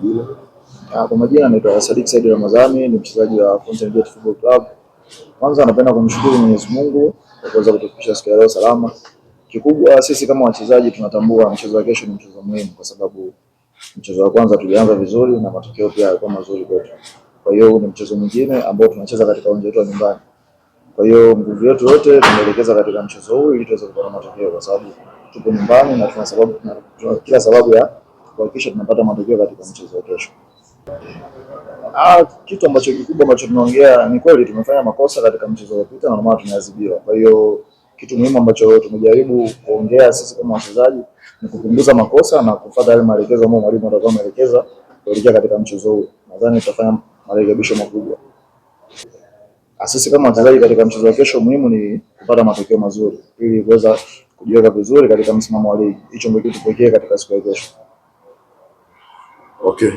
majina. Kwa majina naitwa Sadik Said Ramadhani, ni mchezaji wa Fountain Gate Football Club. Kwanza napenda kumshukuru Mwenyezi Mungu kwa kuweza kutufikisha siku ya leo salama. Kikubwa sisi kama wachezaji tunatambua mchezo wa kesho ni mchezo muhimu, kwa sababu mchezo wa kwanza tulianza vizuri na matokeo pia yalikuwa mazuri kwetu. Kwa hiyo ni mchezo mwingine ambao tunacheza katika uwanja wetu wa nyumbani. Kwa hiyo nguvu yetu yote tumeelekeza katika mchezo huu ili tuweze kupata matokeo, kwa sababu tupo nyumbani na tuna kila sababu ya kuhakikisha tunapata matokeo katika mchezo wa kesho. Kitu ambacho kikubwa ambacho tunaongea ni kweli tumefanya makosa katika mchezo uliopita na normal tumeadhibiwa. Kwa hiyo kitu muhimu ambacho tumejaribu kuongea sisi kama wachezaji ni kupunguza makosa na kufuata yale maelekezo ambayo mwalimu atakuwa ameelekeza kuelekea katika mchezo huu. Nadhani tutafanya marekebisho makubwa. Sisi kama wachezaji katika mchezo wa kesho, muhimu ni kupata matokeo mazuri ili kuweza kujiweka vizuri katika msimamo wa ligi. Hicho ndio kitu pekee katika siku ya kesho. Okay.